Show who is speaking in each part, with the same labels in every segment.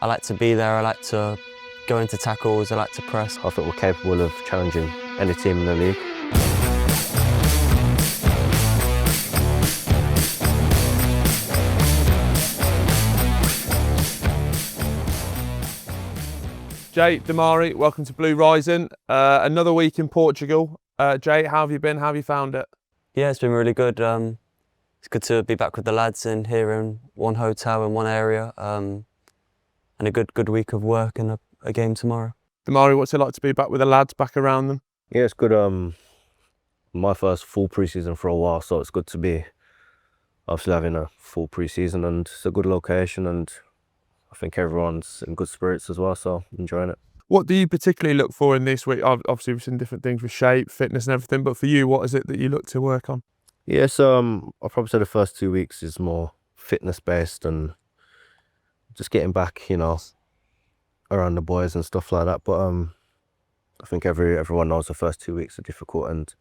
Speaker 1: I like to be there, I like to go into tackles, I like to press.
Speaker 2: I think we're capable of challenging any team in the league.
Speaker 3: Jay, Demarai, welcome to Blue Rising. Another week in Portugal. Jay, how have you been? How have you found it?
Speaker 1: Yeah, it's been really good. It's good to be back with the lads in here in one hotel in one area, and a good week of work and a game tomorrow.
Speaker 3: Demarai, what's it like to be back with the lads, back around them?
Speaker 2: Yeah, it's good. My first full pre-season for a while, so it's good to be obviously having a full pre-season, and it's a good location, and I think everyone's in good spirits as well, so enjoying it.
Speaker 3: What do you particularly look for in this week? Obviously, we've seen different things with shape, fitness and everything, but for you, what is it that you look to work on?
Speaker 2: Yes, I'll probably say the first 2 weeks is more fitness-based and just getting back, around the boys and stuff like that. But I think everyone knows the first 2 weeks are difficult, and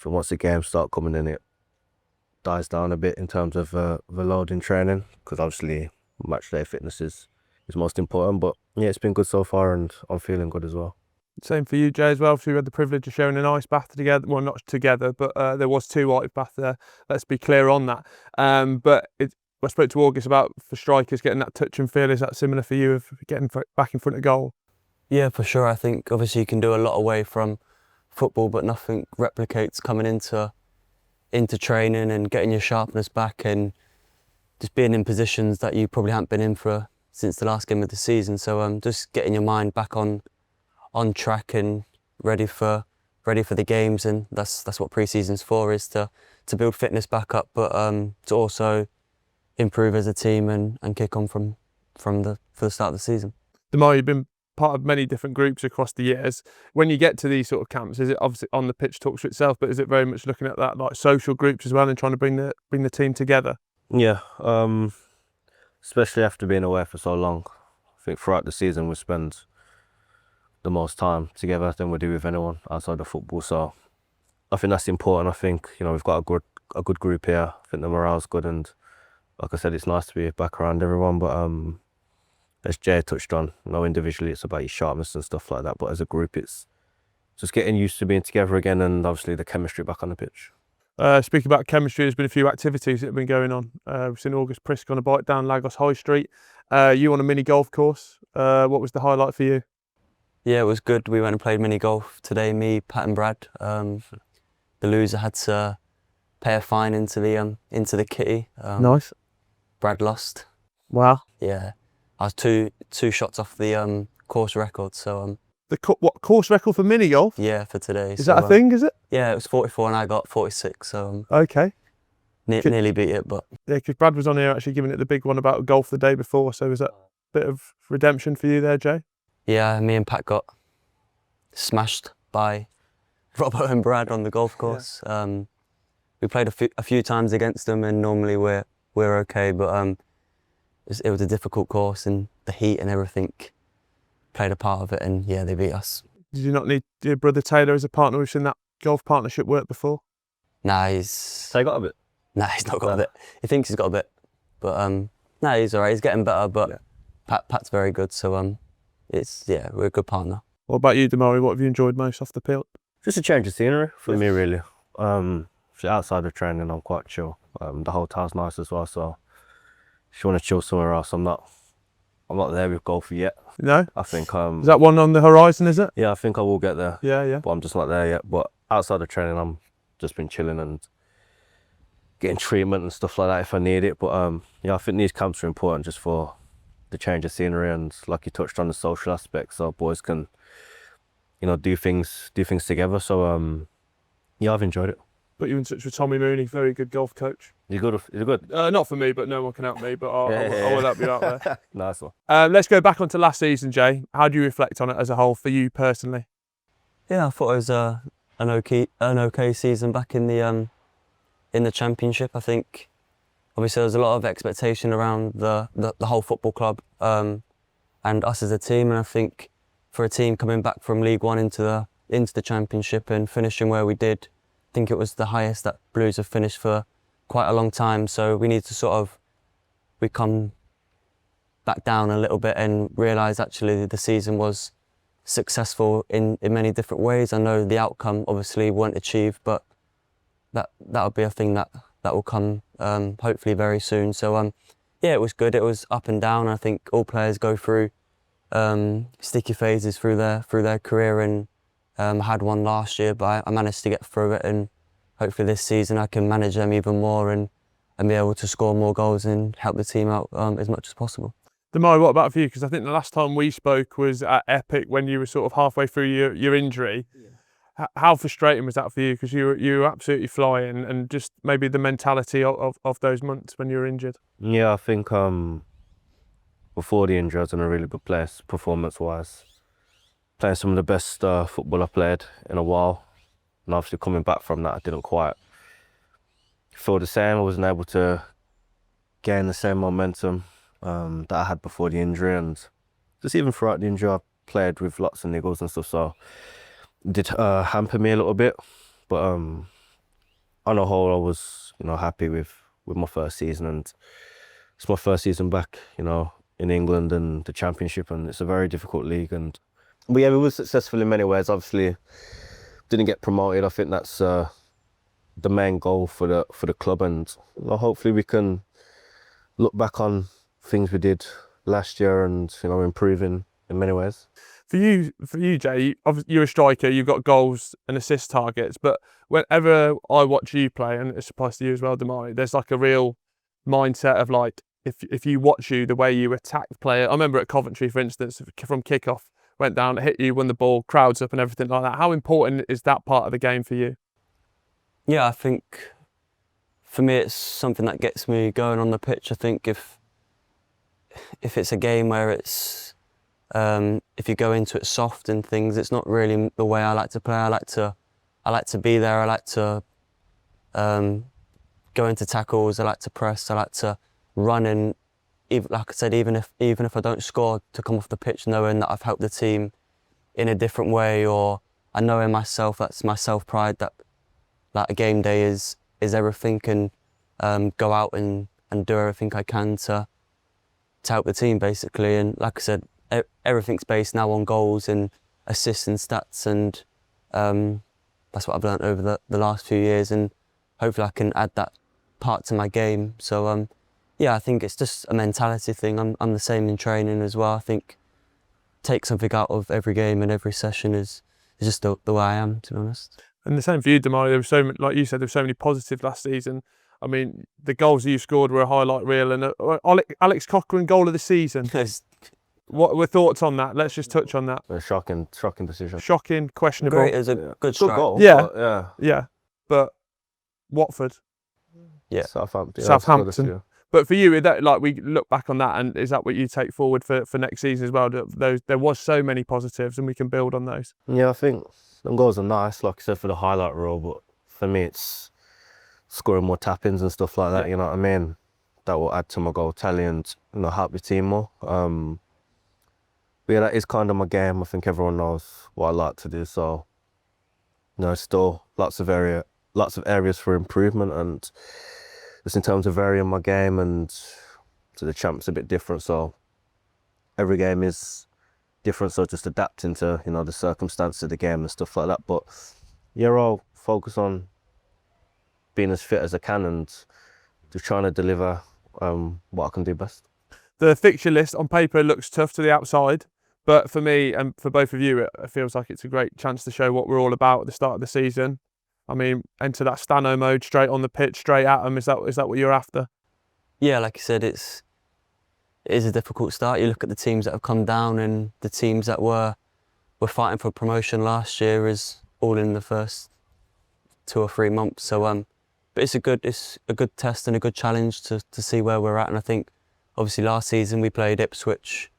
Speaker 2: once the games start coming in, it dies down a bit in terms of the load in training, because obviously match day fitness is most important. But yeah, it's been good so far, and I'm feeling good as well.
Speaker 3: Same for you, Jay, as well. So we had the privilege of sharing an ice bath together. Well, not together, but there was 2 ice baths there. Let's be clear on that. I spoke to August about, for strikers, getting that touch and feel. Is that similar for you, of getting back in front of goal?
Speaker 1: Yeah, for sure. I think obviously you can do a lot away from football, but nothing replicates coming into training and getting your sharpness back and just being in positions that you probably haven't been in for since the last game of the season. So just getting your mind back on track and ready for the games, and that's what pre-season's for, is to build fitness back up, but to also improve as a team and kick on for the start of the season.
Speaker 3: Demarai, you've been part of many different groups across the years. When you get to these sort of camps, is it obviously on the pitch talks for itself, but is it very much looking at that like social groups as well and trying to bring the team together?
Speaker 2: Yeah, especially after being away for so long. I think throughout the season we spend the most time together than we do with anyone outside of football. So I think that's important. I think we've got a good group here. I think the morale's good, and like I said, it's nice to be back around everyone. But as Jay touched on, individually it's about your sharpness and stuff like that. But as a group, it's just getting used to being together again, and obviously the chemistry back on the pitch.
Speaker 3: Speaking about chemistry, there's been a few activities that have been going on. We've seen August Prisk on a bike down Lagos High Street. You on a mini golf course. What was the highlight for you?
Speaker 1: Yeah, it was good. We went and played mini golf today, me, Pat and Brad. The loser had to pay a fine into the kitty.
Speaker 3: Nice.
Speaker 1: Brad lost.
Speaker 3: Wow.
Speaker 1: Yeah, I was two shots off the course record. So
Speaker 3: What course record for mini golf?
Speaker 1: yeah, for today.
Speaker 3: Is that a thing? Is it?
Speaker 1: Yeah, it was 44 and I got 46. So
Speaker 3: Okay.
Speaker 1: nearly beat it, but
Speaker 3: Yeah, because Brad was on here actually giving it the big one about golf the day before. So was that a bit of redemption for you there, Jay?
Speaker 1: yeah, me and Pat got smashed by Robert and Brad on the golf course. Yeah. We played a few times against them, and normally we're okay, but it was a difficult course, and the heat and everything played a part of it, and yeah, they beat us.
Speaker 3: Did you not need your brother Taylor as a partner? We've seen that golf partnership work before.
Speaker 1: Nah,
Speaker 2: So you got a bit?
Speaker 1: Nah, he's not got a bit. He thinks he's got a bit, but nah, he's all right. He's getting better, but yeah. Pat's very good, so we're a good partner.
Speaker 3: What about you, Demarai? What have you enjoyed most off the field?
Speaker 2: Just a change of scenery for me, really. Outside of training, I'm quite chill. The hotel's nice as well, so if you want to chill somewhere else, I'm not there with golf yet.
Speaker 3: No?
Speaker 2: I think
Speaker 3: is that one on the horizon, is it?
Speaker 2: Yeah, I think I will get there.
Speaker 3: Yeah.
Speaker 2: But I'm just not there yet. But outside of training, I'm just been chilling and getting treatment and stuff like that if I need it. But I think these camps are important just for the change of scenery, and like you touched on, the social aspect, so boys can do things together. So I've enjoyed it.
Speaker 3: Put you in touch with Tommy Mooney, very good golf coach.
Speaker 2: Is he good?
Speaker 3: Not for me, but no one can help me, but I will help you out there.
Speaker 2: Nice one.
Speaker 3: Let's go back onto last season, Jay. How do you reflect on it as a whole for you personally?
Speaker 1: Yeah, I thought it was an okay season back in the championship. I think obviously there was a lot of expectation around the whole football club and us as a team, and I think for a team coming back from League One into the championship and finishing where we did, I think it was the highest that Blues have finished for quite a long time. So we need to we come back down a little bit and realise actually the season was successful in many different ways. I know the outcome obviously weren't achieved, but that'll be a thing that will come hopefully very soon. So yeah, it was good. It was up and down. I think all players go through sticky phases through their career, and I had one last year, but I managed to get through it, and hopefully this season I can manage them even more and be able to score more goals and help the team out as much as possible.
Speaker 3: Demarai, what about for you? Because I think the last time we spoke was at Epic when you were sort of halfway through your injury. Yeah. How frustrating was that for you? Because you were absolutely flying, and just maybe the mentality of those months when you were injured.
Speaker 2: Yeah, I think before the injury I was in a really good place performance-wise. Playing some of the best football I played in a while. And obviously coming back from that, I didn't quite feel the same. I wasn't able to gain the same momentum that I had before the injury, and just even throughout the injury I played with lots of niggles and stuff, so it did hamper me a little bit. But on the whole, I was happy with my first season, and it's my first season back in England and the Championship, and it's a very difficult league. But yeah, we were successful in many ways. Obviously didn't get promoted. I think that's the main goal for the club, and hopefully we can look back on things we did last year and improving in many ways.
Speaker 3: For you, Jay, obviously you're a striker. You've got goals and assist targets, but whenever I watch you play, and it applies to you as well, Demarai, there's like a real mindset of like if you watch the way you attack the player. I remember at Coventry, for instance, from kickoff, went down, hit you, won the ball, crowds up, and everything like that. How important is that part of the game for you?
Speaker 1: Yeah, I think for me it's something that gets me going on the pitch. I think if it's a game where it's if you go into it soft and things, it's not really the way I like to play. I like to be there. I like to go into tackles. I like to press. I like to run, and like I said, even if I don't score, to come off the pitch knowing that I've helped the team in a different way, or I know in myself, that's my self-pride, that like a game day is everything, and go out and do everything I can to help the team basically. And like I said, everything's based now on goals and assists and stats, and that's what I've learned over the last few years, and hopefully I can add that part to my game. So yeah, I think it's just a mentality thing. I'm the same in training as well. I think take something out of every game and every session is just the way I am, to be honest.
Speaker 3: And the same for you, Demarai. There was so many, like you said, there were so many positives last season. I mean, the goals that you scored were a highlight reel, and Alex Cochrane goal of the season. What were thoughts on that? Let's just touch on that.
Speaker 2: A shocking decision.
Speaker 3: Shocking, questionable.
Speaker 1: Great, it was a good strike.
Speaker 2: goal.
Speaker 3: Yeah, yeah. But Watford,
Speaker 1: yeah,
Speaker 3: Southampton. But for you, that like we look back on that, and is that what you take forward for next season as well? There was so many positives, and we can build on those.
Speaker 2: Yeah, I think them goals are nice, like I said, for the highlight reel. But for me, it's scoring more tap-ins and stuff like that. You know what I mean? That will add to my goal tally and help the team more. But yeah, that is kind of my game. I think everyone knows what I like to do. So still lots of areas for improvement, and just in terms of varying my game, and so the Champ's a bit different, so every game is different, so just adapting to the circumstances of the game and stuff like that. But yeah, I'll focus on being as fit as I can and just trying to deliver what I can do best.
Speaker 3: The fixture list on paper looks tough to the outside, but for me and for both of you, it feels like it's a great chance to show what we're all about at the start of the season. I mean, enter that Stano mode, straight on the pitch, straight at them. Is that what you're after?
Speaker 1: Yeah, like you said, it is a difficult start. You look at the teams that have come down, and the teams that were fighting for promotion last year is all in the first 2 or 3 months. So but it's a good test and a good challenge to see where we're at. And I think obviously last season we played Ipswich,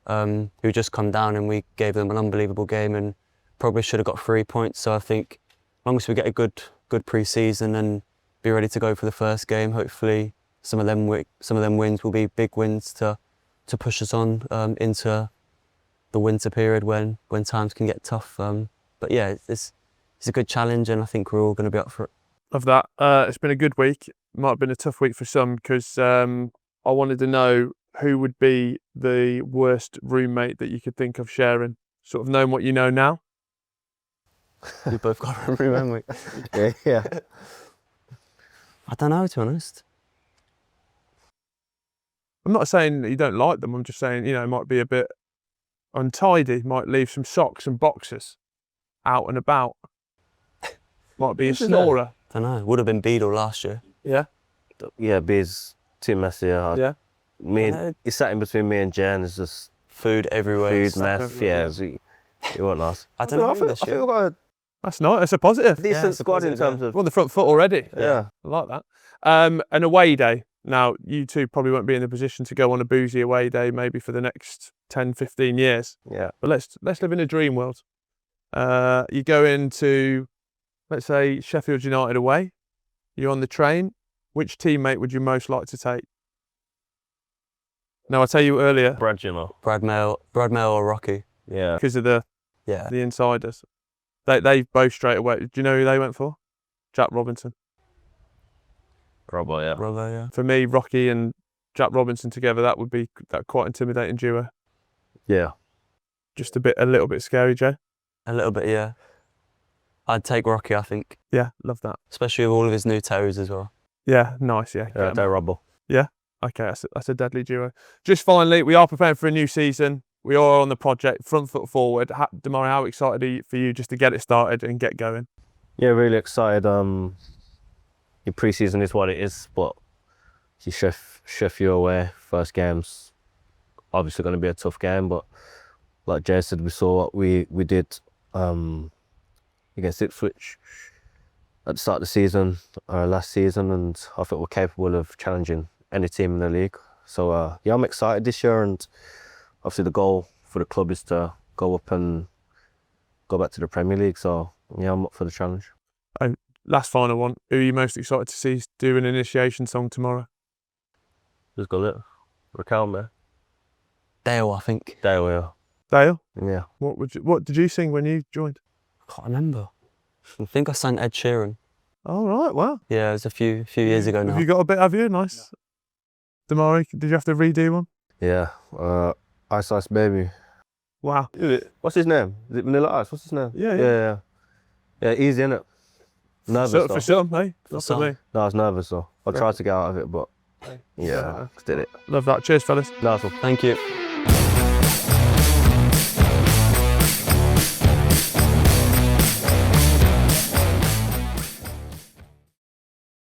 Speaker 1: who just come down, and we gave them an unbelievable game and probably should have got 3 points. So I think as long as we get a good pre-season and be ready to go for the first game, hopefully some of them wins will be big wins to push us on into the winter period when times can get tough. But yeah, it's a good challenge, and I think we're all going to be up for it.
Speaker 3: Love that. It's been a good week. Might have been a tough week for some, because I wanted to know who would be the worst roommate that you could think of sharing? Sort of knowing what you know now.
Speaker 1: We both got to remember.
Speaker 2: Yeah.
Speaker 1: I don't know, to be honest.
Speaker 3: I'm not saying that you don't like them. I'm just saying, it might be a bit untidy. Might leave some socks and boxes out and about. Might be a snorer.
Speaker 1: Don't know. Would have been Beadle last year.
Speaker 3: Yeah.
Speaker 2: Yeah, B's too messy.
Speaker 3: Yeah.
Speaker 2: He's sat in between me and Jen. It's just
Speaker 1: Food everywhere.
Speaker 2: food, mess. Yeah, it wasn't nice.
Speaker 1: I don't know.
Speaker 2: I think we've got a
Speaker 3: That's nice. That's a positive.
Speaker 2: decent
Speaker 1: it's a
Speaker 2: squad in
Speaker 1: positive,
Speaker 2: terms of.
Speaker 3: We're on the front foot already.
Speaker 2: Yeah.
Speaker 3: I like that. An away day. Now, you two probably won't be in the position to go on a boozy away day maybe for the next 10, 15 years.
Speaker 2: Yeah.
Speaker 3: But let's live in a dream world. You go into, let's say, Sheffield United away. You're on the train. Which teammate would you most like to take? Now, I tell you earlier,
Speaker 2: Brazier.
Speaker 1: Brad Mail or Rocky.
Speaker 2: Yeah.
Speaker 3: because of the
Speaker 1: Yeah.
Speaker 3: insiders, they both straight away. Do you know who they went for? Jack Robinson.
Speaker 2: Robbo, yeah.
Speaker 1: Brother, yeah.
Speaker 3: For me, Rocky and Jack Robinson together, that would be that quite intimidating duo.
Speaker 2: Yeah.
Speaker 3: Just a little bit scary, Joe.
Speaker 1: A little bit, yeah. I'd take Rocky, I think.
Speaker 3: Yeah, love that.
Speaker 1: Especially with all of his new toes as well.
Speaker 3: Yeah, nice. Yeah,
Speaker 2: Yeah, they're Robbo.
Speaker 3: okay, that's a deadly duo. Just finally, we are preparing for a new season. We are on the project, front foot forward. Demarai, how excited are you for you just to get it started and get going?
Speaker 2: Yeah, really excited. Your preseason is what it is, but you Sheffield away, first game's obviously going to be a tough game, but like Jay said, we saw what we did against Ipswich at the start of the season, last season, and I think we're capable of challenging any team in the league. So yeah, I'm excited this year, and obviously the goal for the club is to go up and go back to the Premier League. So yeah, I'm up for the challenge.
Speaker 3: Last final one. Who are you most excited to see do an initiation song tomorrow?
Speaker 2: Just got it. Raquel, man.
Speaker 1: Dale, I think.
Speaker 2: Dale,
Speaker 3: Dale,
Speaker 2: yeah.
Speaker 3: what did you sing when you joined?
Speaker 1: I can't remember. I think I sang Ed Sheeran.
Speaker 3: Oh right, wow.
Speaker 1: Yeah, it was a few years ago now.
Speaker 3: Have you got a bit? Have you? Nice. Demarai, did you have to redo one?
Speaker 2: Yeah. Ice Ice Baby.
Speaker 3: Wow.
Speaker 2: What's his name? Is it Vanilla Ice? What's his name?
Speaker 3: Yeah.
Speaker 2: Yeah, easy, innit? Nervous
Speaker 3: For
Speaker 2: though.
Speaker 3: some, hey.
Speaker 1: For
Speaker 3: Not
Speaker 1: some.
Speaker 3: for me.
Speaker 2: No, I was nervous though. I tried to get out of it, but
Speaker 3: Hey.
Speaker 2: yeah, did it.
Speaker 3: Love that. Cheers, fellas.
Speaker 2: Nice one.
Speaker 1: Thank you.